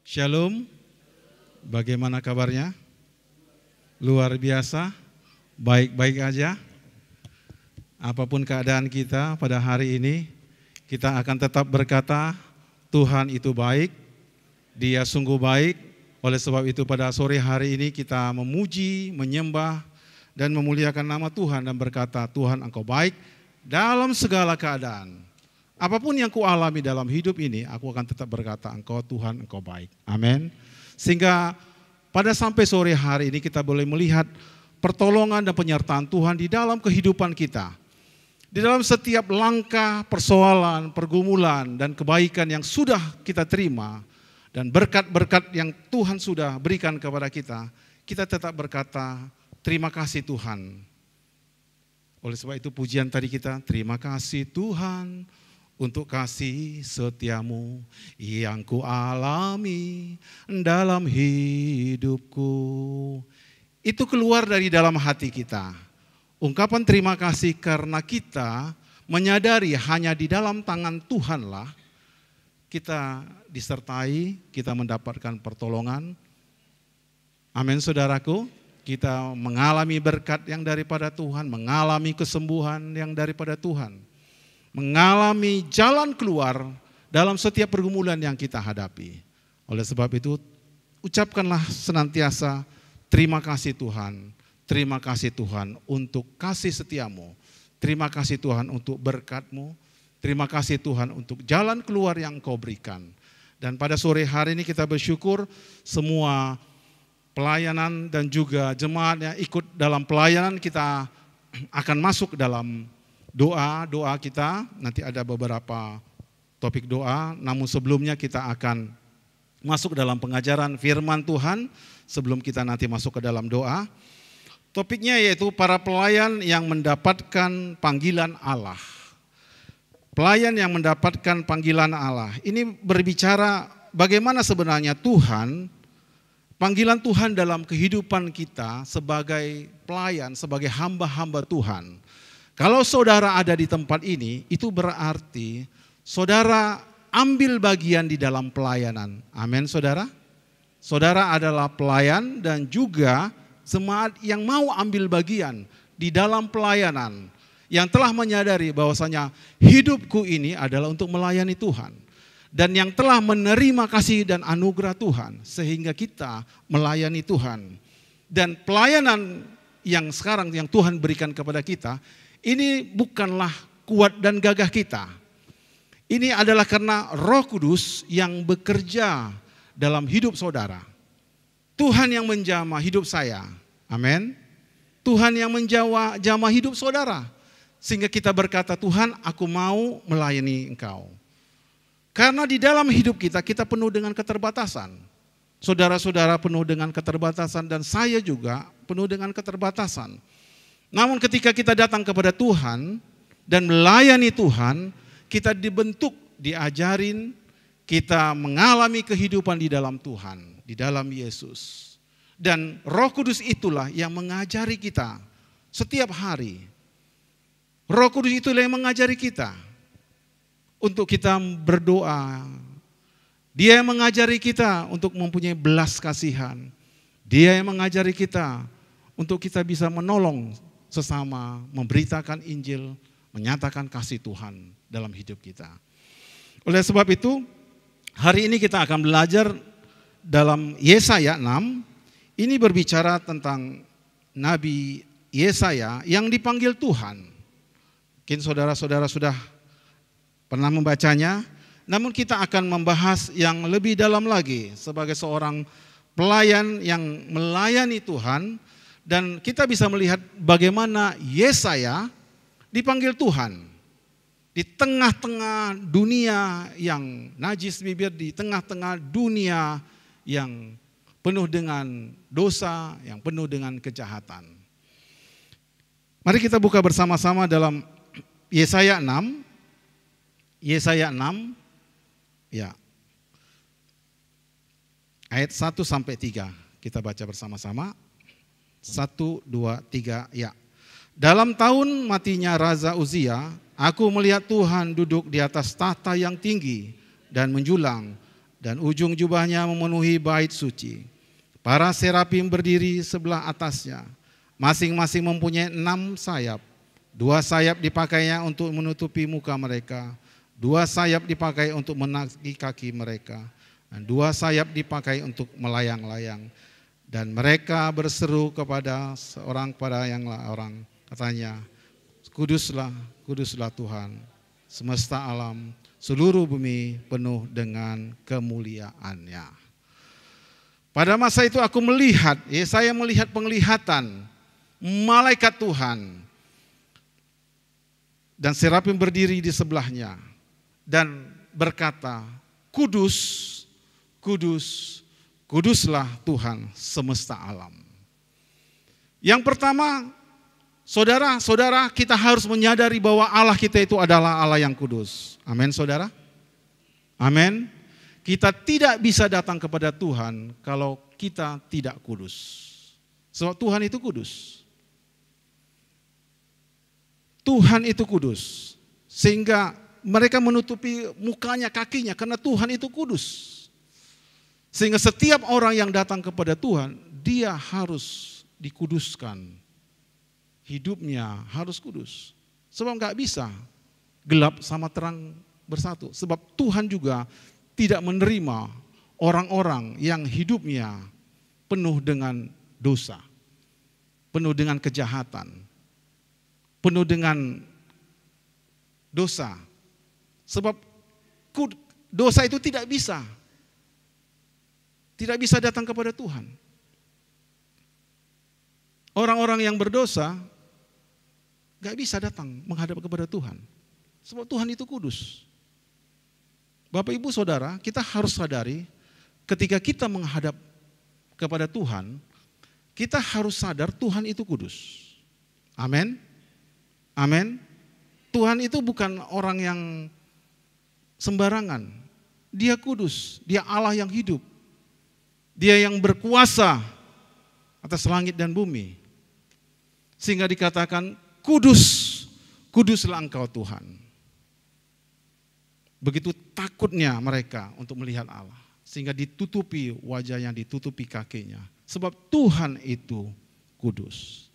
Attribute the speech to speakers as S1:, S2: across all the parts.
S1: Shalom, bagaimana kabarnya? Luar biasa, baik-baik aja. Apapun keadaan kita pada hari ini, kita akan tetap berkata, Tuhan itu baik, Dia sungguh baik. Oleh sebab itu pada sore hari ini kita memuji, menyembah, dan memuliakan nama Tuhan dan berkata, Tuhan Engkau baik dalam segala keadaan. Apapun yang kualami dalam hidup ini, aku akan tetap berkata, Engkau Tuhan, Engkau baik. Amin. Sehingga pada sampai sore hari ini kita boleh melihat pertolongan dan penyertaan Tuhan di dalam kehidupan kita. Di dalam setiap langkah, persoalan, pergumulan, dan kebaikan yang sudah kita terima, dan berkat-berkat yang Tuhan sudah berikan kepada kita tetap berkata, terima kasih Tuhan. Oleh sebab itu pujian tadi kita, terima kasih Tuhan untuk kasih setiamu yang kualami dalam hidupku. Itu keluar dari dalam hati kita. Ungkapan terima kasih karena kita menyadari hanya di dalam tangan Tuhanlah kita disertai, kita mendapatkan pertolongan. Amin saudaraku, kita mengalami berkat yang daripada Tuhan, mengalami kesembuhan yang daripada Tuhan, mengalami jalan keluar dalam setiap pergumulan yang kita hadapi. Oleh sebab itu, ucapkanlah senantiasa terima kasih Tuhan. Terima kasih Tuhan untuk kasih setiamu. Terima kasih Tuhan untuk berkat-Mu. Terima kasih Tuhan untuk jalan keluar yang Engkau berikan. Dan pada sore hari ini kita bersyukur semua pelayanan dan juga jemaat yang ikut dalam pelayanan kita akan masuk dalam doa kita. Nanti ada beberapa topik doa, namun sebelumnya kita akan masuk dalam pengajaran firman Tuhan sebelum kita nanti masuk ke dalam doa. Topiknya yaitu para pelayan yang mendapatkan panggilan Allah. Pelayan yang mendapatkan panggilan Allah. Ini berbicara bagaimana sebenarnya Tuhan, panggilan Tuhan dalam kehidupan kita sebagai pelayan, sebagai hamba-hamba Tuhan. Kalau saudara ada di tempat ini, itu berarti saudara ambil bagian di dalam pelayanan. Amin saudara. Saudara adalah pelayan dan juga jemaat yang mau ambil bagian di dalam pelayanan. Yang telah menyadari bahwasanya hidupku ini adalah untuk melayani Tuhan. Dan yang telah menerima kasih dan anugerah Tuhan sehingga kita melayani Tuhan. Dan pelayanan yang sekarang yang Tuhan berikan kepada kita, ini bukanlah kuat dan gagah kita. Ini adalah karena Roh Kudus yang bekerja dalam hidup saudara. Tuhan yang menjamah hidup saya. Amin. Tuhan yang menjamah hidup saudara. Sehingga kita berkata, Tuhan aku mau melayani Engkau. Karena di dalam hidup kita penuh dengan keterbatasan. Saudara-saudara penuh dengan keterbatasan dan saya juga penuh dengan keterbatasan. Namun ketika kita datang kepada Tuhan dan melayani Tuhan, kita dibentuk, diajarin, kita mengalami kehidupan di dalam Tuhan, di dalam Yesus. Dan Roh Kudus itulah yang mengajari kita setiap hari. Roh Kudus itulah yang mengajari kita untuk kita berdoa. Dia yang mengajari kita untuk mempunyai belas kasihan. Dia yang mengajari kita untuk kita bisa menolong sesama, memberitakan Injil, menyatakan kasih Tuhan dalam hidup kita. Oleh sebab itu, hari ini kita akan belajar dalam Yesaya 6. Ini berbicara tentang Nabi Yesaya yang dipanggil Tuhan. Mungkin saudara-saudara sudah pernah membacanya, namun kita akan membahas yang lebih dalam lagi sebagai seorang pelayan yang melayani Tuhan. Dan kita bisa melihat bagaimana Yesaya dipanggil Tuhan. Di tengah-tengah dunia yang najis bibir, di tengah-tengah dunia yang penuh dengan dosa, yang penuh dengan kejahatan. Mari kita buka bersama-sama dalam Yesaya 6. Yesaya 6 ya. Ayat 1 sampai 3. Kita baca bersama-sama. 1 2 3 ya. Dalam tahun matinya Raja Uzia, aku melihat Tuhan duduk di atas tahta yang tinggi dan menjulang. dan ujung jubahnya memenuhi bait suci. Para serafim berdiri sebelah atasnya, masing-masing mempunyai 6 sayap. 2 sayap dipakainya untuk menutupi muka mereka, 2 sayap dipakai untuk menagi kaki mereka, dan 2 sayap dipakai untuk melayang-layang. Dan mereka berseru kepada seorang pada yang orang, katanya, Kuduslah, kuduslah Tuhan, semesta alam, seluruh bumi penuh dengan kemuliaannya. Pada masa itu aku melihat, saya melihat penglihatan malaikat Tuhan, dan serafim berdiri di sebelahnya dan berkata, Kudus, kudus, kuduslah Tuhan semesta alam. Yang pertama, saudara-saudara, kita harus menyadari bahwa Allah kita itu adalah Allah yang kudus. Amin, saudara? Amin. Kita tidak bisa datang kepada Tuhan kalau kita tidak kudus. Sebab Tuhan itu kudus. Tuhan itu kudus. Sehingga mereka menutupi mukanya, kakinya, karena Tuhan itu kudus. Sehingga setiap orang yang datang kepada Tuhan, dia harus dikuduskan. Hidupnya harus kudus. Sebab enggak bisa gelap sama terang bersatu. Sebab Tuhan juga tidak menerima orang-orang yang hidupnya penuh dengan dosa, penuh dengan kejahatan, penuh dengan dosa. Sebab dosa itu tidak bisa datang kepada Tuhan. Orang-orang yang berdosa gak bisa datang menghadap kepada Tuhan. Sebab Tuhan itu kudus. Bapak Ibu Saudara, kita harus sadari ketika kita menghadap kepada Tuhan, kita harus sadar Tuhan itu kudus. Amin. Amin. Tuhan itu bukan orang yang sembarangan. Dia kudus, dia Allah yang hidup. Dia yang berkuasa atas langit dan bumi. Sehingga dikatakan kudus, kuduslah engkau Tuhan. Begitu takutnya mereka untuk melihat Allah. Sehingga ditutupi wajahnya, ditutupi kakinya. Sebab Tuhan itu kudus.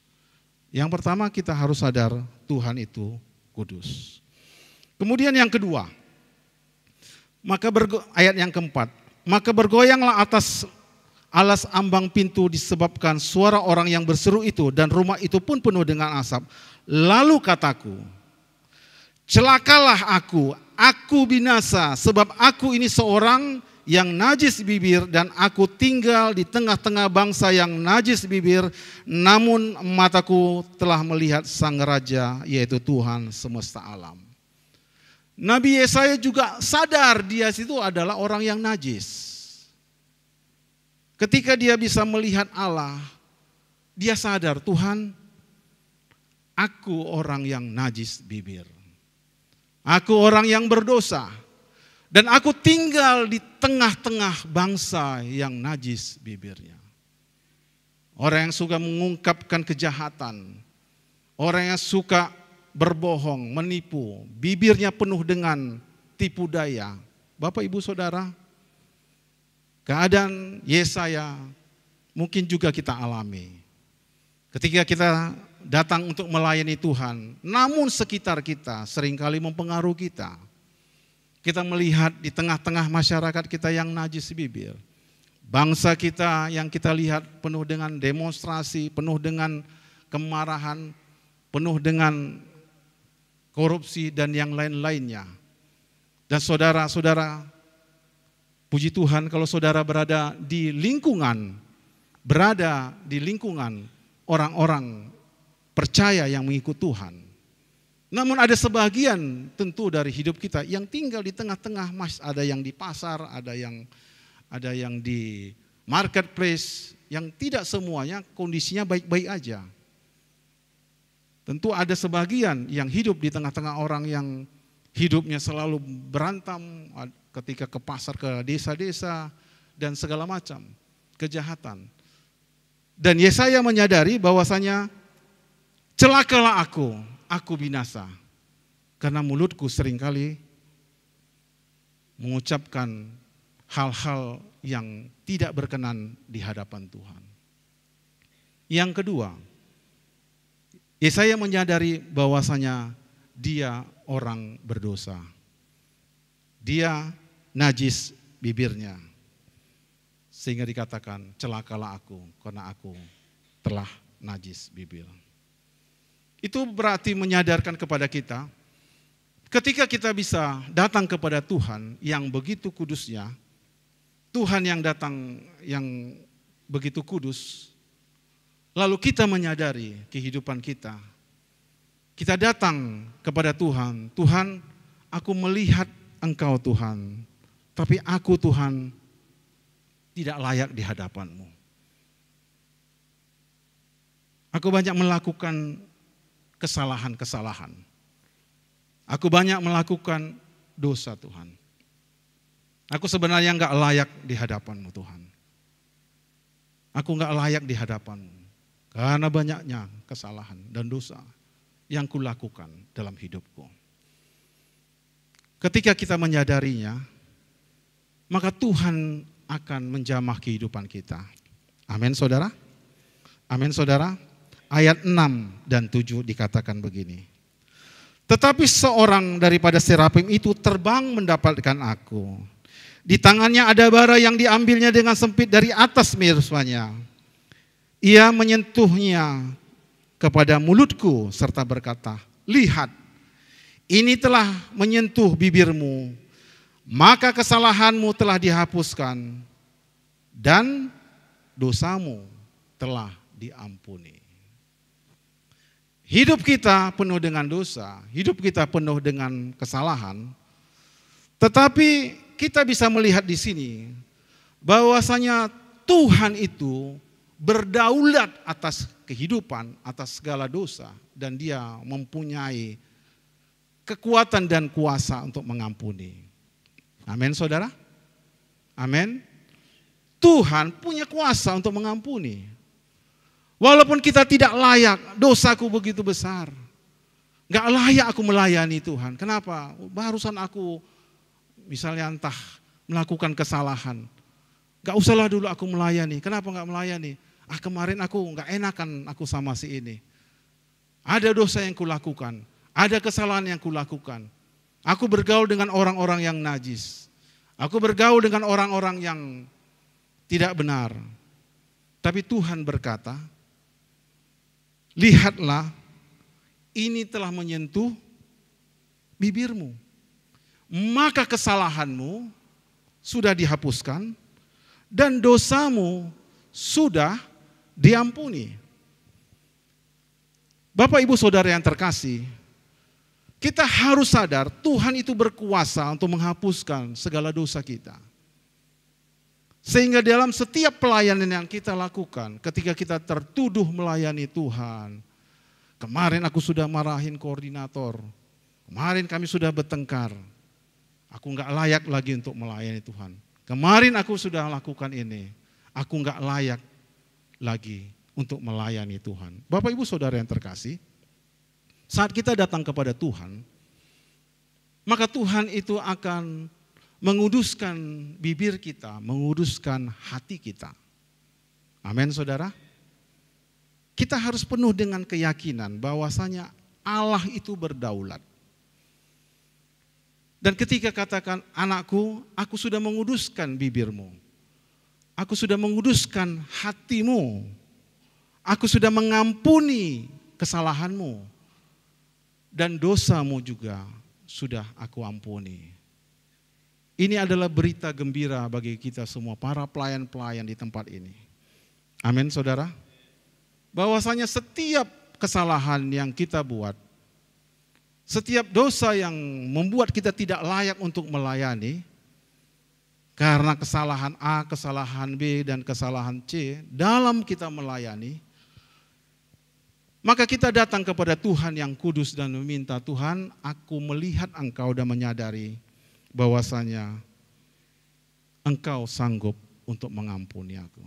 S1: Yang pertama kita harus sadar Tuhan itu kudus. Kemudian yang kedua, ayat yang keempat, maka bergoyanglah atas alas ambang pintu disebabkan suara orang yang berseru itu, dan rumah itu pun penuh dengan asap. Lalu kataku, celakalah aku binasa, sebab aku ini seorang yang najis bibir, dan aku tinggal di tengah-tengah bangsa yang najis bibir, namun mataku telah melihat Sang Raja, yaitu Tuhan semesta alam. Nabi Yesaya juga sadar dia itu adalah orang yang najis. Ketika dia bisa melihat Allah, dia sadar, Tuhan, aku orang yang najis bibir. Aku orang yang berdosa. Dan aku tinggal di tengah-tengah bangsa yang najis bibirnya. Orang yang suka mengungkapkan kejahatan. Orang yang suka berbohong, menipu. Bibirnya penuh dengan tipu daya. Bapak Ibu Saudara, keadaan Yesaya mungkin juga kita alami. Ketika kita datang untuk melayani Tuhan, namun sekitar kita seringkali mempengaruhi kita. Kita melihat di tengah-tengah masyarakat kita yang najis bibir. Bangsa kita yang kita lihat penuh dengan demonstrasi, penuh dengan kemarahan, penuh dengan korupsi dan yang lain-lainnya. Dan saudara-saudara, puji Tuhan kalau saudara berada di lingkungan orang-orang percaya yang mengikut Tuhan. Namun ada sebagian tentu dari hidup kita yang tinggal di tengah-tengah, ada yang di pasar, ada yang di marketplace, yang tidak semuanya kondisinya baik-baik aja. Tentu ada sebagian yang hidup di tengah-tengah orang yang hidupnya selalu berantem ketika ke pasar, ke desa-desa, dan segala macam kejahatan. Dan Yesaya menyadari bahwasanya celakalah aku binasa, karena mulutku seringkali mengucapkan hal-hal yang tidak berkenan di hadapan Tuhan. Yang kedua, Yesaya menyadari bahwasanya dia orang berdosa. Dia najis bibirnya. Sehingga dikatakan, celakalah aku karena aku telah najis bibir. Itu berarti menyadarkan kepada kita, ketika kita bisa datang kepada Tuhan yang begitu kudusnya, Tuhan yang datang yang begitu kudus, lalu kita menyadari kehidupan kita. Kita datang kepada Tuhan, Tuhan, aku melihat Engkau Tuhan, tapi aku Tuhan tidak layak di hadapan-Mu. Aku banyak melakukan kesalahan-kesalahan. Aku banyak melakukan dosa Tuhan. Aku sebenarnya enggak layak di hadapan-Mu Tuhan. Aku enggak layak di hadapan-Mu. Karena banyaknya kesalahan dan dosa yang kulakukan dalam hidupku. Ketika kita menyadarinya, maka Tuhan akan menjamah kehidupan kita. Amin saudara? Amin saudara? Ayat 6 dan 7 dikatakan begini. Tetapi seorang daripada serafim itu terbang mendapatkan aku. Di tangannya ada bara yang diambilnya dengan sempit dari atas mirswanya. Ia menyentuhnya kepada mulutku serta berkata, lihat, ini telah menyentuh bibirmu, maka kesalahanmu telah dihapuskan dan dosamu telah diampuni. Hidup kita penuh dengan dosa, hidup kita penuh dengan kesalahan, tetapi kita bisa melihat di sini bahwasanya Tuhan itu berdaulat atas kehidupan, atas segala dosa, dan Dia mempunyai kekuatan dan kuasa untuk mengampuni. Amin saudara? Amin. Tuhan punya kuasa untuk mengampuni. Walaupun kita tidak layak, dosaku begitu besar. Gak layak aku melayani Tuhan. Kenapa? Barusan aku misalnya entah melakukan kesalahan. Gak usahlah dulu aku melayani. Kenapa gak melayani? Kemarin aku gak enakan aku sama si ini. Ada dosa yang kulakukan. Ada kesalahan yang kulakukan. Aku bergaul dengan orang-orang yang najis. Aku bergaul dengan orang-orang yang tidak benar. Tapi Tuhan berkata, lihatlah, ini telah menyentuh bibirmu. Maka kesalahanmu sudah dihapuskan dan dosamu sudah diampuni. Bapak Ibu Saudara yang terkasih, kita harus sadar Tuhan itu berkuasa untuk menghapuskan segala dosa kita. Sehingga dalam setiap pelayanan yang kita lakukan, ketika kita tertuduh melayani Tuhan, kemarin aku sudah marahin koordinator, kemarin kami sudah bertengkar, aku enggak layak lagi untuk melayani Tuhan. Kemarin aku sudah lakukan ini, aku enggak layak lagi untuk melayani Tuhan. Bapak Ibu Saudara yang terkasih, saat kita datang kepada Tuhan, maka Tuhan itu akan menguduskan bibir kita, menguduskan hati kita. Amin saudara. Kita harus penuh dengan keyakinan bahwasanya Allah itu berdaulat. Dan ketika katakan, anakku, aku sudah menguduskan bibirmu. Aku sudah menguduskan hatimu. Aku sudah mengampuni kesalahanmu. Dan dosamu juga sudah aku ampuni. Ini adalah berita gembira bagi kita semua, para pelayan-pelayan di tempat ini. Amin saudara. Bahwasanya setiap kesalahan yang kita buat, setiap dosa yang membuat kita tidak layak untuk melayani, karena kesalahan A, kesalahan B, dan kesalahan C dalam kita melayani, maka kita datang kepada Tuhan yang kudus dan meminta, Tuhan, aku melihat Engkau dan menyadari bahwasanya Engkau sanggup untuk mengampuni aku.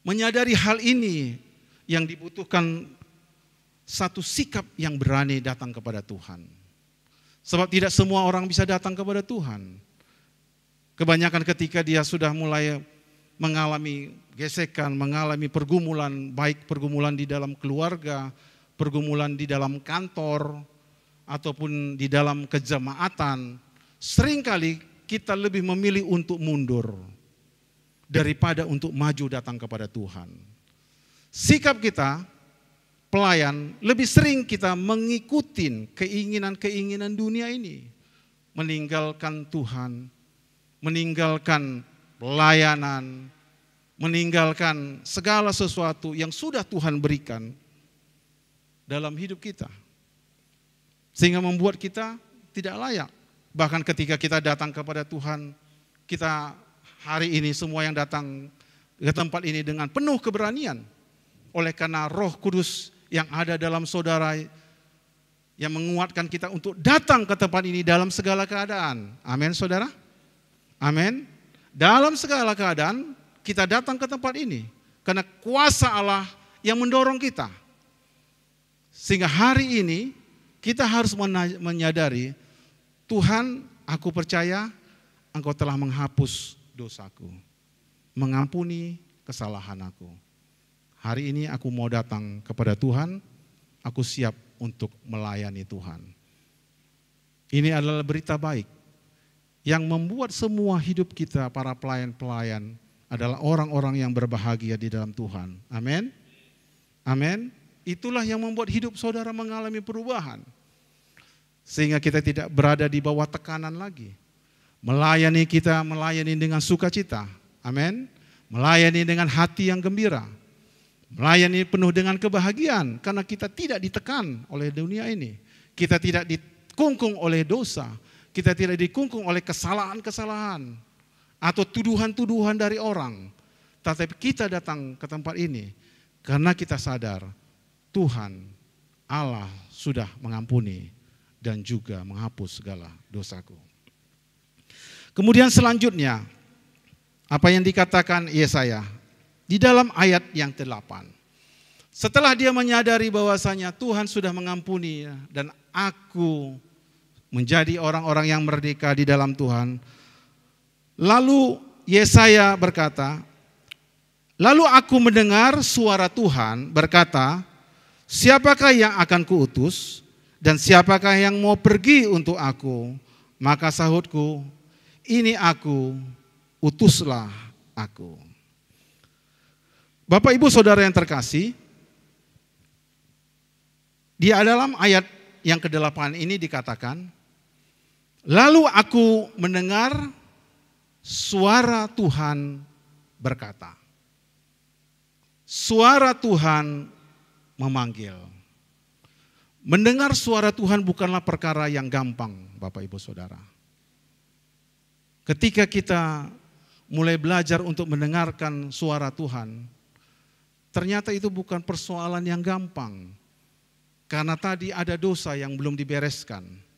S1: Menyadari hal ini yang dibutuhkan satu sikap yang berani datang kepada Tuhan. Sebab tidak semua orang bisa datang kepada Tuhan. Kebanyakan ketika dia sudah mulai mengalami gesekan, mengalami pergumulan, baik pergumulan di dalam keluarga, pergumulan di dalam kantor, ataupun di dalam kejemaatan, seringkali kita lebih memilih untuk mundur daripada untuk maju datang kepada Tuhan. Sikap kita, pelayan, lebih sering kita mengikuti keinginan-keinginan dunia ini. Meninggalkan Tuhan, meninggalkan pelayanan, meninggalkan segala sesuatu yang sudah Tuhan berikan dalam hidup kita. Sehingga membuat kita tidak layak. Bahkan ketika kita datang kepada Tuhan, kita hari ini semua yang datang ke tempat ini dengan penuh keberanian. Oleh karena Roh Kudus yang ada dalam saudara yang menguatkan kita untuk datang ke tempat ini dalam segala keadaan. Amin, saudara? Amin. Dalam segala keadaan kita datang ke tempat ini karena kuasa Allah yang mendorong kita. Sehingga hari ini kita harus menyadari, Tuhan, aku percaya Engkau telah menghapus dosaku, mengampuni kesalahan aku. Hari ini aku mau datang kepada Tuhan, aku siap untuk melayani Tuhan. Ini adalah berita baik yang membuat semua hidup kita, para pelayan-pelayan, adalah orang-orang yang berbahagia di dalam Tuhan. Amin. Amin. Itulah yang membuat hidup saudara mengalami perubahan. Sehingga kita tidak berada di bawah tekanan lagi. Melayani kita, melayani dengan sukacita. Amin. Melayani dengan hati yang gembira. Melayani penuh dengan kebahagiaan karena kita tidak ditekan oleh dunia ini. Kita tidak dikungkung oleh dosa. Kita tidak dikungkung oleh kesalahan-kesalahan atau tuduhan-tuduhan dari orang. Tetapi kita datang ke tempat ini karena kita sadar Tuhan Allah sudah mengampuni dan juga menghapus segala dosaku. Kemudian selanjutnya, apa yang dikatakan Yesaya di dalam ayat yang ke-8. Setelah dia menyadari bahwasanya Tuhan sudah mengampuni dan aku menjadi orang-orang yang merdeka di dalam Tuhan. Lalu Yesaya berkata, lalu aku mendengar suara Tuhan berkata, siapakah yang akan kuutus dan siapakah yang mau pergi untuk aku? Maka sahutku, ini aku, utuslah aku. Bapak Ibu Saudara yang terkasih, di dalam ayat yang ke-8 ini dikatakan, lalu aku mendengar suara Tuhan berkata. Suara Tuhan memanggil. Mendengar suara Tuhan bukanlah perkara yang gampang, Bapak Ibu Saudara. Ketika kita mulai belajar untuk mendengarkan suara Tuhan, ternyata itu bukan persoalan yang gampang. Karena tadi ada dosa yang belum dibereskan.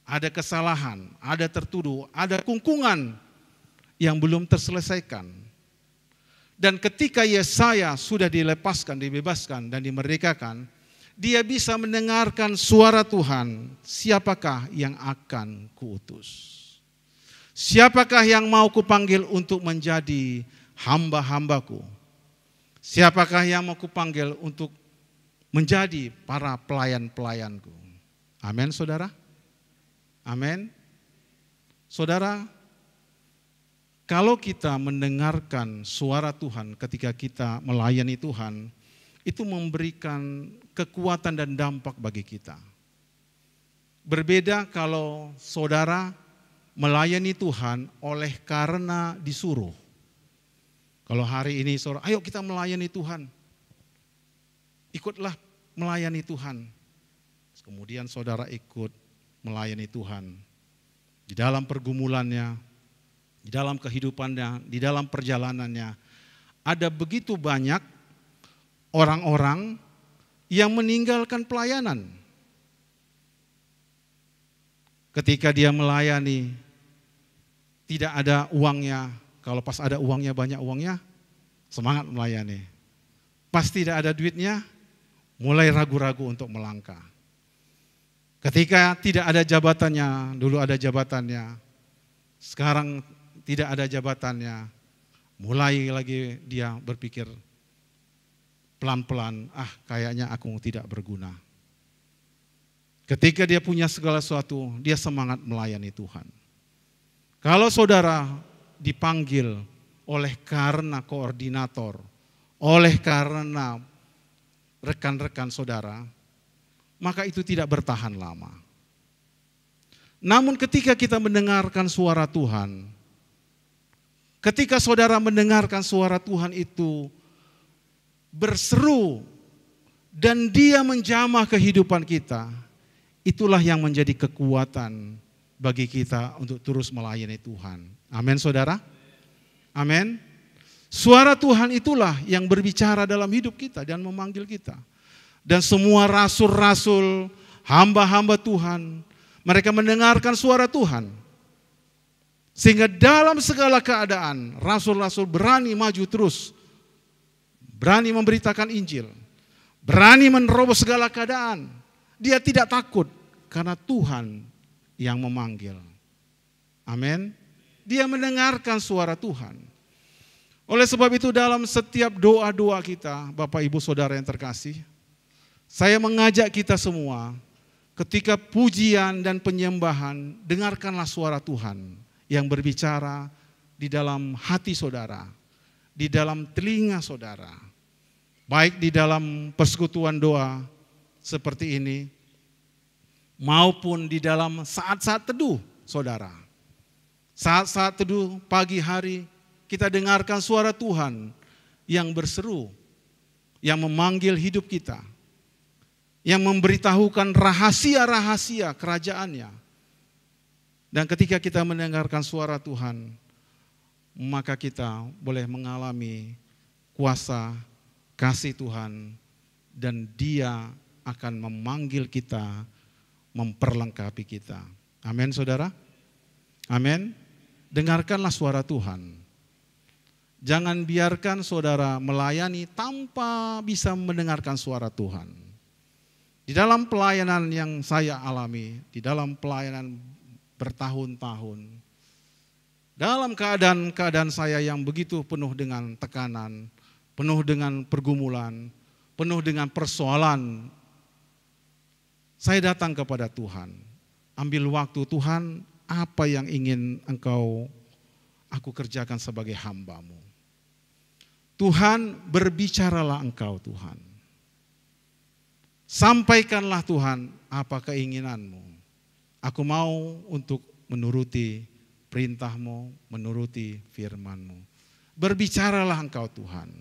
S1: Ada kesalahan, ada tertuduh, ada kungkungan yang belum terselesaikan. Dan ketika Yesaya sudah dilepaskan, dibebaskan dan dimerdekakan, dia bisa mendengarkan suara Tuhan, siapakah yang akan kuutus? Siapakah yang mau kupanggil untuk menjadi hamba-hambaku? Siapakah yang mau kupanggil untuk menjadi para pelayan-pelayanku? Amin, saudara. Amin. Saudara, kalau kita mendengarkan suara Tuhan ketika kita melayani Tuhan, itu memberikan kekuatan dan dampak bagi kita. Berbeda kalau saudara melayani Tuhan oleh karena disuruh. Kalau hari ini saudara, ayo kita melayani Tuhan. Ikutlah melayani Tuhan. Kemudian saudara ikut melayani Tuhan. Di dalam pergumulannya, di dalam kehidupannya, di dalam perjalanannya, ada begitu banyak orang-orang yang meninggalkan pelayanan. Ketika dia melayani, tidak ada uangnya. Kalau pas ada uangnya, banyak uangnya, semangat melayani. Pas tidak ada duitnya, mulai ragu-ragu untuk melangkah. Ketika tidak ada jabatannya, dulu ada jabatannya, sekarang tidak ada jabatannya, mulai lagi dia berpikir pelan-pelan, kayaknya aku tidak berguna. Ketika dia punya segala sesuatu, dia semangat melayani Tuhan. Kalau saudara dipanggil oleh karena koordinator, oleh karena rekan-rekan saudara, maka itu tidak bertahan lama. Namun ketika kita mendengarkan suara Tuhan, ketika saudara mendengarkan suara Tuhan itu berseru dan dia menjamah kehidupan kita, itulah yang menjadi kekuatan bagi kita untuk terus melayani Tuhan. Amin saudara? Amin. Suara Tuhan itulah yang berbicara dalam hidup kita dan memanggil kita. Dan semua rasul-rasul, hamba-hamba Tuhan, mereka mendengarkan suara Tuhan. Sehingga dalam segala keadaan, rasul-rasul berani maju terus. Berani memberitakan Injil. Berani menerobos segala keadaan. Dia tidak takut karena Tuhan yang memanggil. Amin. Dia mendengarkan suara Tuhan. Oleh sebab itu dalam setiap doa-doa kita, Bapak Ibu Saudara yang terkasih, saya mengajak kita semua, ketika pujian dan penyembahan, dengarkanlah suara Tuhan yang berbicara di dalam hati saudara, di dalam telinga saudara. Baik di dalam persekutuan doa seperti ini, maupun di dalam saat-saat teduh saudara. Saat-saat teduh pagi hari, kita dengarkan suara Tuhan yang berseru, yang memanggil hidup kita, yang memberitahukan rahasia-rahasia kerajaannya. Dan ketika kita mendengarkan suara Tuhan, maka kita boleh mengalami kuasa kasih Tuhan, dan Dia akan memanggil kita, memperlengkapi kita. Amin saudara? Amin. Dengarkanlah suara Tuhan. Jangan biarkan saudara melayani tanpa bisa mendengarkan suara Tuhan. Di dalam pelayanan yang saya alami, di dalam pelayanan bertahun-tahun, dalam keadaan-keadaan saya yang begitu penuh dengan tekanan, penuh dengan pergumulan, penuh dengan persoalan, saya datang kepada Tuhan. Ambil waktu, Tuhan, apa yang ingin aku kerjakan sebagai hamba-Mu. Tuhan, berbicaralah Engkau Tuhan. Sampaikanlah Tuhan apa keinginan-Mu. Aku mau untuk menuruti perintah-Mu, menuruti firman-Mu. Berbicaralah Engkau Tuhan.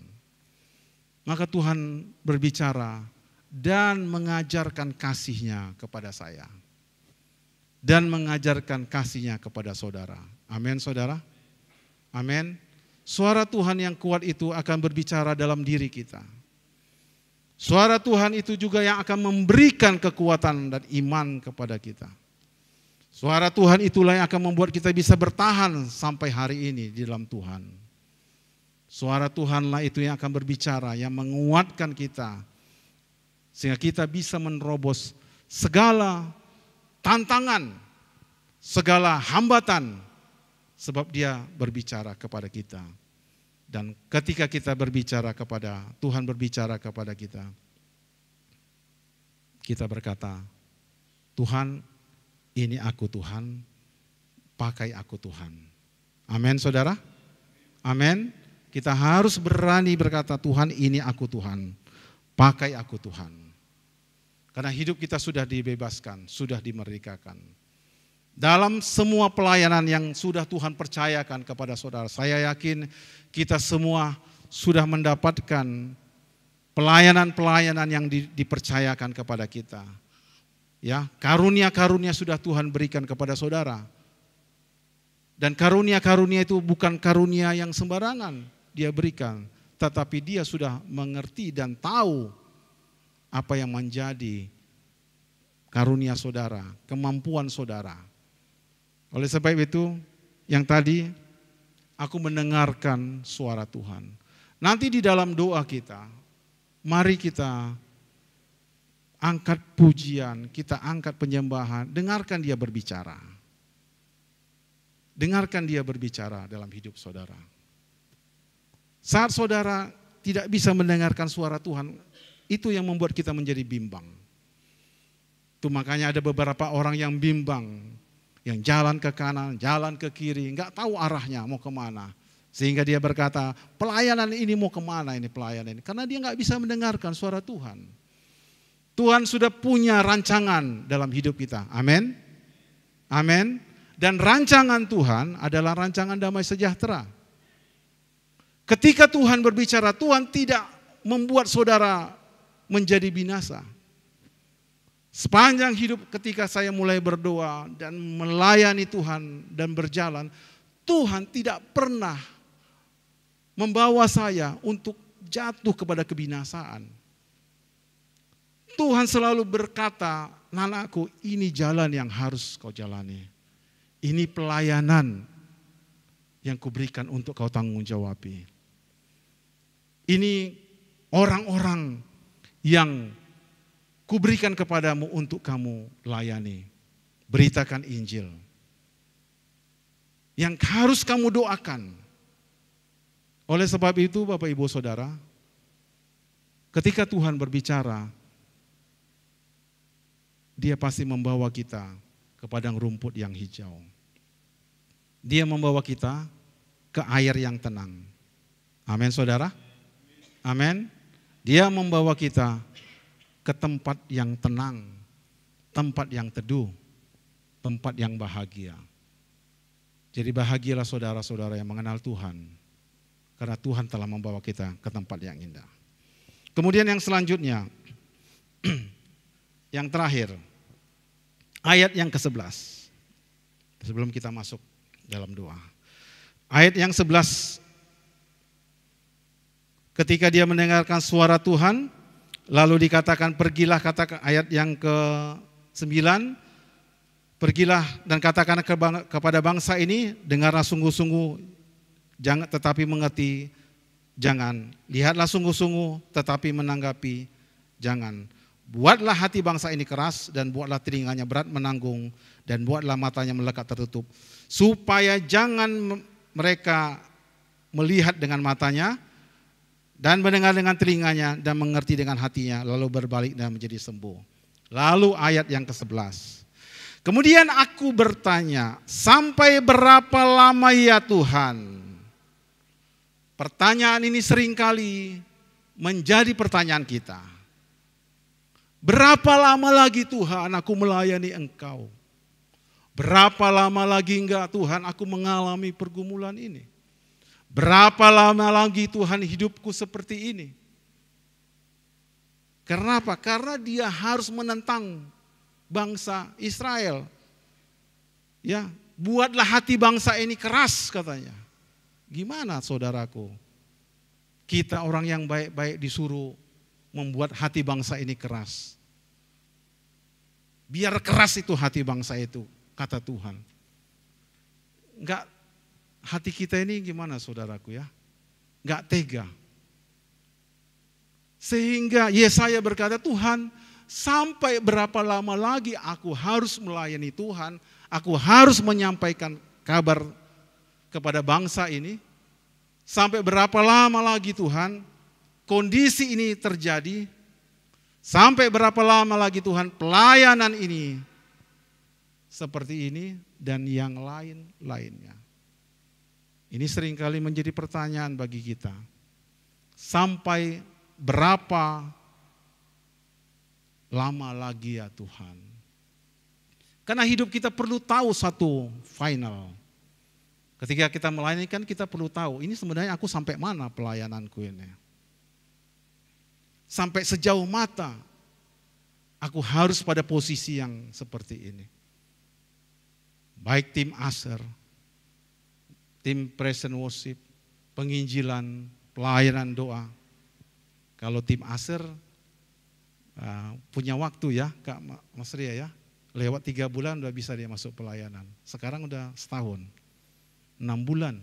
S1: Maka Tuhan berbicara dan mengajarkan kasih-Nya kepada saya. Dan mengajarkan kasih-Nya kepada saudara. Amin saudara. Amin. Suara Tuhan yang kuat itu akan berbicara dalam diri kita. Suara Tuhan itu juga yang akan memberikan kekuatan dan iman kepada kita. Suara Tuhan itulah yang akan membuat kita bisa bertahan sampai hari ini di dalam Tuhan. Suara Tuhanlah itu yang akan berbicara, yang menguatkan kita. Sehingga kita bisa menerobos segala tantangan, segala hambatan. Sebab Dia berbicara kepada kita. Dan ketika kita berbicara kepada, Tuhan berbicara kepada kita, kita berkata, Tuhan, ini aku Tuhan, pakai aku Tuhan. Amin saudara? Amin. Kita harus berani berkata, Tuhan, ini aku Tuhan, pakai aku Tuhan. Karena hidup kita sudah dibebaskan, sudah dimerdekakan. Dalam semua pelayanan yang sudah Tuhan percayakan kepada saudara, saya yakin kita semua sudah mendapatkan pelayanan-pelayanan yang dipercayakan kepada kita. Ya, karunia-karunia sudah Tuhan berikan kepada saudara. Dan karunia-karunia itu bukan karunia yang sembarangan Dia berikan, tetapi Dia sudah mengerti dan tahu apa yang menjadi karunia saudara, kemampuan saudara. Oleh sebab itu, yang tadi aku mendengarkan suara Tuhan. Nanti di dalam doa kita, mari kita angkat pujian, kita angkat penyembahan, dengarkan Dia berbicara. Dengarkan dia berbicara dalam hidup saudara. Saat saudara tidak bisa mendengarkan suara Tuhan, itu yang membuat kita menjadi bimbang. Itu makanya ada beberapa orang yang bimbang, yang jalan ke kanan, jalan ke kiri, nggak tahu arahnya mau kemana. Sehingga dia berkata, pelayanan ini mau kemana ini pelayanan ini? Karena dia nggak bisa mendengarkan suara Tuhan. Tuhan sudah punya rancangan dalam hidup kita. Amin. Amin. Dan rancangan Tuhan adalah rancangan damai sejahtera. Ketika Tuhan berbicara, Tuhan tidak membuat saudara menjadi binasa. Sepanjang hidup ketika saya mulai berdoa dan melayani Tuhan dan berjalan, Tuhan tidak pernah membawa saya untuk jatuh kepada kebinasaan. Tuhan selalu berkata, "Anakku, ini jalan yang harus kau jalani. Ini pelayanan yang kuberikan untuk kau tanggung jawabi. Ini orang-orang yang kuberikan kepadamu untuk kamu layani. Beritakan Injil. Yang harus kamu doakan." Oleh sebab itu Bapak Ibu Saudara, ketika Tuhan berbicara, Dia pasti membawa kita ke padang rumput yang hijau. Dia membawa kita ke air yang tenang. Amin saudara. Amin. Dia membawa kita ke tempat yang tenang, tempat yang teduh, tempat yang bahagia. Jadi bahagialah saudara-saudara yang mengenal Tuhan, karena Tuhan telah membawa kita ke tempat yang indah. Kemudian yang selanjutnya, yang terakhir, ayat yang ke-11. Sebelum kita masuk dalam doa. Ayat yang 11. Ketika dia mendengarkan suara Tuhan, lalu dikatakan pergilah, katakan ayat yang ke-9, pergilah dan katakan kepada bangsa ini, dengarlah sungguh-sungguh, jangan tetapi mengerti, jangan. Lihatlah sungguh-sungguh, tetapi menanggapi, jangan. Buatlah hati bangsa ini keras dan buatlah telinganya berat menanggung dan buatlah matanya melekat tertutup, supaya jangan mereka melihat dengan matanya dan mendengar dengan telinganya dan mengerti dengan hatinya, lalu berbalik dan menjadi sembuh. Lalu ayat yang ke-11. Kemudian aku bertanya, sampai berapa lama ya Tuhan? Pertanyaan ini seringkali menjadi pertanyaan kita. Berapa lama lagi Tuhan aku melayani Engkau? Berapa lama lagi enggak Tuhan aku mengalami pergumulan ini? Berapa lama lagi Tuhan hidupku seperti ini? Kenapa? Karena dia harus menentang bangsa Israel. Ya, buatlah hati bangsa ini keras katanya. Gimana saudaraku? Kita orang yang baik-baik disuruh membuat hati bangsa ini keras. Biar keras itu hati bangsa itu, kata Tuhan. Enggak, hati kita ini gimana saudaraku ya? Enggak tega. Sehingga Yesaya berkata, Tuhan, sampai berapa lama lagi aku harus melayani Tuhan, aku harus menyampaikan kabar kepada bangsa ini. Sampai berapa lama lagi Tuhan kondisi ini terjadi? Sampai berapa lama lagi Tuhan pelayanan ini seperti ini dan yang lain-lainnya? Ini seringkali menjadi pertanyaan bagi kita. Sampai berapa lama lagi ya Tuhan? Karena hidup kita perlu tahu satu final. Ketika kita melayani kan kita perlu tahu, ini sebenarnya aku sampai mana pelayananku ini. Sampai sejauh mata aku harus pada posisi yang seperti ini. Baik tim Aser, tim Praise and Worship, penginjilan, pelayanan doa. Kalau tim Aser punya waktu ya Kak Mas Ria ya, lewat 3 bulan udah bisa dia masuk pelayanan. Sekarang udah setahun, 6 bulan.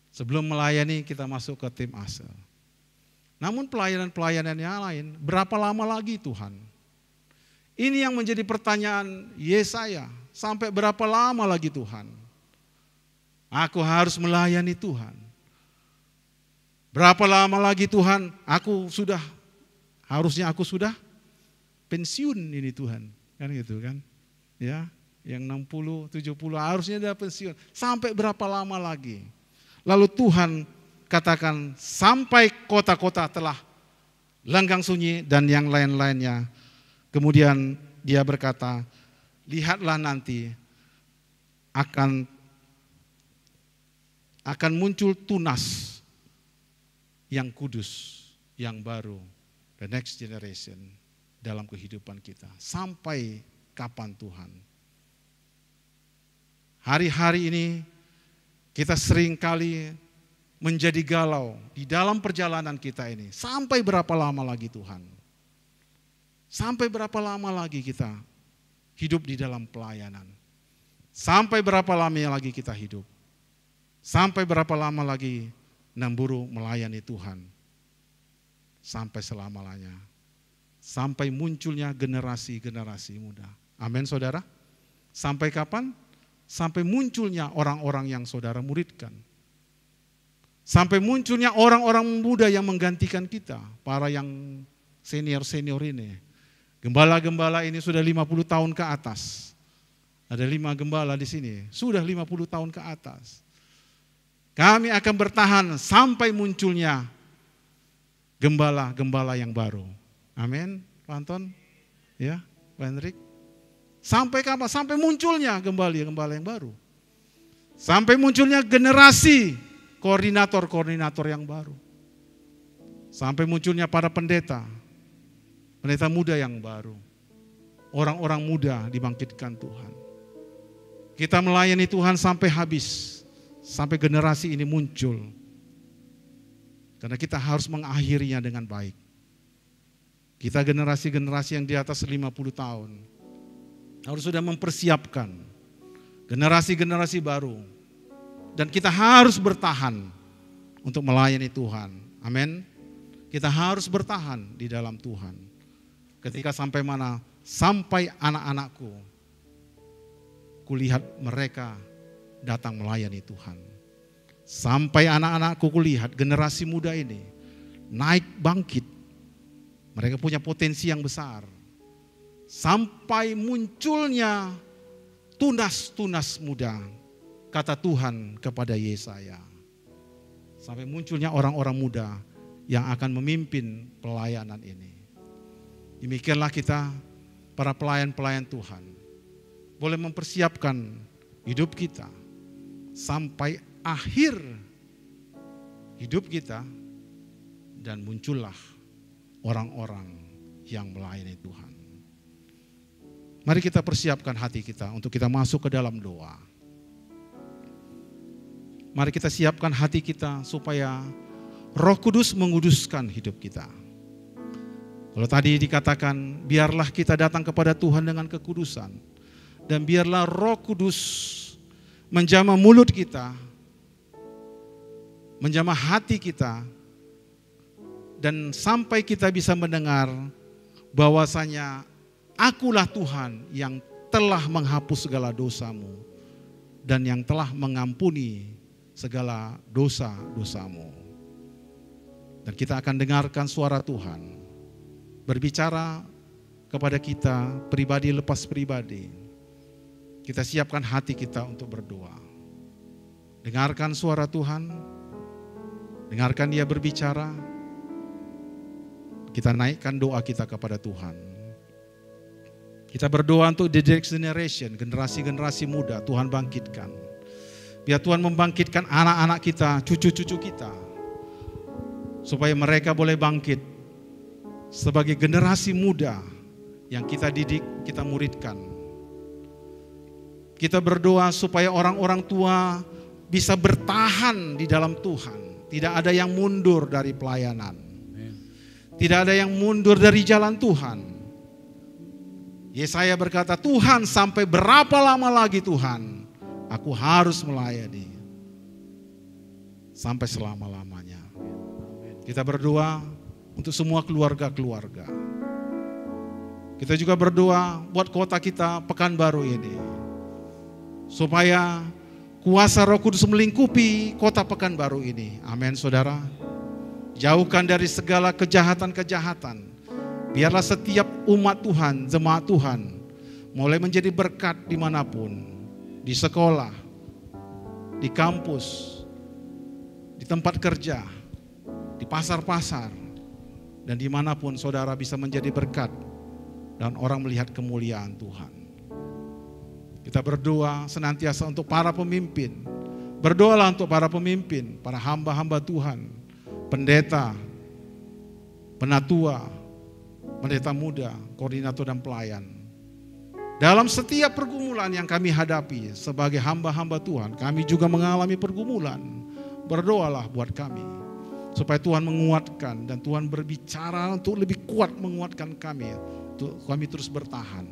S1: Sebelum melayani kita masuk ke tim Aser. Namun pelayanan-pelayanan yang lain, berapa lama lagi Tuhan? Ini yang menjadi pertanyaan Yesaya, sampai berapa lama lagi Tuhan? Aku harus melayani Tuhan. Berapa lama lagi Tuhan, harusnya aku sudah pensiun ini Tuhan. Kan gitu kan. Ya, yang 60, 70 harusnya sudah pensiun. Sampai berapa lama lagi? Lalu Tuhan katakan sampai kota-kota telah lenggang sunyi dan yang lain-lainnya. Kemudian dia berkata, lihatlah nanti akan muncul tunas yang kudus, yang baru, the next generation dalam kehidupan kita. Sampai kapan Tuhan? Hari-hari ini kita sering kali menjadi galau di dalam perjalanan kita ini. Sampai berapa lama lagi Tuhan? Sampai berapa lama lagi kita hidup di dalam pelayanan? Sampai berapa lama lagi kita hidup? Sampai berapa lama lagi memburu melayani Tuhan? Sampai selama-lamanya. Sampai munculnya generasi-generasi muda. Amin saudara. Sampai kapan? Sampai munculnya orang-orang yang saudara muridkan. Sampai munculnya orang-orang muda yang menggantikan kita. Para yang senior-senior ini. Gembala-gembala ini sudah 50 tahun ke atas. Ada 5 gembala di sini. Sudah 50 tahun ke atas. Kami akan bertahan sampai munculnya gembala-gembala yang baru. Amin, Pak Anton, ya, Pak Hendrik. Sampai kapan? Sampai munculnya gembala yang baru. Sampai munculnya generasi koordinator-koordinator yang baru. Sampai munculnya para pendeta muda yang baru. Orang-orang muda dibangkitkan Tuhan. Kita melayani Tuhan sampai habis. Sampai generasi ini muncul. Karena kita harus mengakhirinya dengan baik. Kita generasi-generasi yang di atas 50 tahun. Harus sudah mempersiapkan. Generasi-generasi baru. Dan kita harus bertahan untuk melayani Tuhan. Amin. Kita harus bertahan di dalam Tuhan. Ketika sampai mana? Sampai anak-anakku. Kulihat mereka datang melayani Tuhan. Sampai anak-anakku kulihat generasi muda ini naik bangkit. Mereka punya potensi yang besar. Sampai munculnya tunas-tunas muda. Kata Tuhan kepada Yesaya. Sampai munculnya orang-orang muda yang akan memimpin pelayanan ini. Demikianlah kita para pelayan-pelayan Tuhan. Boleh mempersiapkan hidup kita. Sampai akhir hidup kita dan muncullah orang-orang yang melayani Tuhan. Mari kita persiapkan hati kita untuk kita masuk ke dalam doa. Mari kita siapkan hati kita supaya Roh Kudus menguduskan hidup kita. Kalau tadi dikatakan biarlah kita datang kepada Tuhan dengan kekudusan dan biarlah Roh Kudus menjamah mulut kita, menjamah hati kita, dan sampai kita bisa mendengar bahwasanya akulah Tuhan yang telah menghapus segala dosamu dan yang telah mengampuni segala dosa-dosamu. Dan kita akan dengarkan suara Tuhan berbicara kepada kita pribadi lepas pribadi. Kita siapkan hati kita untuk berdoa. Dengarkan suara Tuhan. Dengarkan Dia berbicara. Kita naikkan doa kita kepada Tuhan. Kita berdoa untuk the next generation, generasi-generasi muda Tuhan bangkitkan. Biar Tuhan membangkitkan anak-anak kita, cucu-cucu kita. Supaya mereka boleh bangkit sebagai generasi muda yang kita didik, kita muridkan. Kita berdoa supaya orang-orang tua bisa bertahan di dalam Tuhan. Tidak ada yang mundur dari pelayanan. Tidak ada yang mundur dari jalan Tuhan. Yesaya berkata, Tuhan sampai berapa lama lagi Tuhan? Aku harus melayani. Sampai selama-lamanya. Kita berdoa untuk semua keluarga-keluarga. Kita juga berdoa buat kota kita Pekanbaru ini. Supaya Kuasa Roh Kudus melingkupi kota Pekanbaru ini. Amin, saudara. Jauhkan dari segala kejahatan-kejahatan. Biarlah setiap umat Tuhan, jemaat Tuhan, mulai menjadi berkat dimanapun. Di sekolah, di kampus, di tempat kerja, di pasar-pasar, dan dimanapun saudara bisa menjadi berkat dan orang melihat kemuliaan Tuhan. Kita berdoa senantiasa untuk para pemimpin. Berdoalah untuk para pemimpin, para hamba-hamba Tuhan, pendeta, penatua, pendeta muda, koordinator dan pelayan. Dalam setiap pergumulan yang kami hadapi sebagai hamba-hamba Tuhan, kami juga mengalami pergumulan. Berdoalah buat kami, supaya Tuhan menguatkan dan Tuhan berbicara untuk lebih kuat menguatkan kami, untuk kami terus bertahan.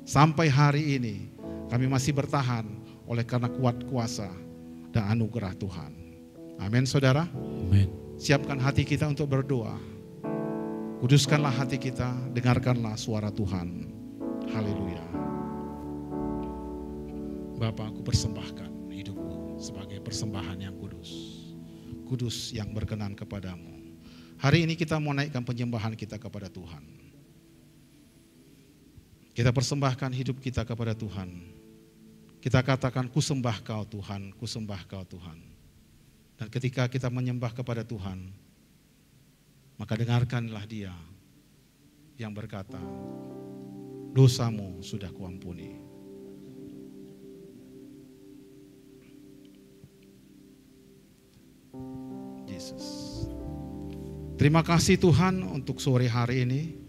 S1: Sampai hari ini kami masih bertahan oleh karena kuat kuasa dan anugerah Tuhan. Amin, saudara.
S2: Amin.
S1: Siapkan hati kita untuk berdoa. Kuduskanlah hati kita, dengarkanlah suara Tuhan. Haleluya. Bapa, aku persembahkan hidupku sebagai persembahan yang kudus. Kudus yang berkenan kepadamu. Hari ini kita mau naikkan penyembahan kita kepada Tuhan. Kita persembahkan hidup kita kepada Tuhan. Kita katakan, ku sembah kau Tuhan, ku sembah kau Tuhan. Dan ketika kita menyembah kepada Tuhan, maka dengarkanlah Dia yang berkata, dosamu sudah kuampuni. Yesus. Terima kasih Tuhan untuk sore hari ini.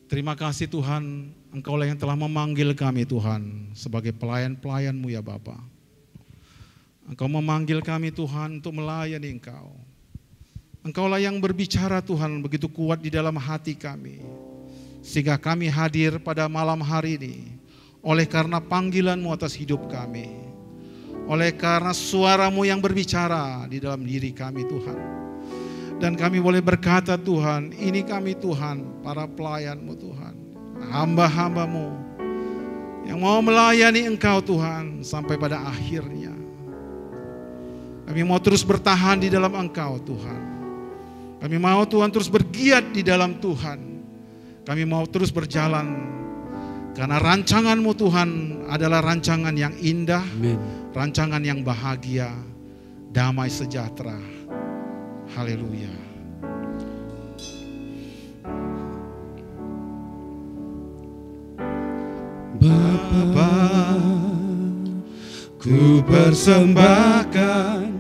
S1: Terima kasih Tuhan, Engkaulah yang telah memanggil kami Tuhan sebagai pelayan-pelayan-Mu ya Bapa. Engkau memanggil kami Tuhan untuk melayani Engkau. Engkaulah yang berbicara Tuhan begitu kuat di dalam hati kami. Sehingga kami hadir pada malam hari ini oleh karena panggilan-Mu atas hidup kami. Oleh karena suara-Mu yang berbicara di dalam diri kami Tuhan. Dan kami boleh berkata Tuhan, ini kami Tuhan, para pelayan-Mu Tuhan, hamba-hamba-Mu yang mau melayani Engkau Tuhan sampai pada akhirnya. Kami mau terus bertahan di dalam Engkau Tuhan. Kami mau Tuhan terus bergiat di dalam Tuhan. Kami mau terus berjalan karena rancangan-Mu Tuhan adalah rancangan yang indah,
S2: Amin.
S1: Rancangan yang bahagia, damai sejahtera. Haleluya.
S2: Bapa, ku persembahkan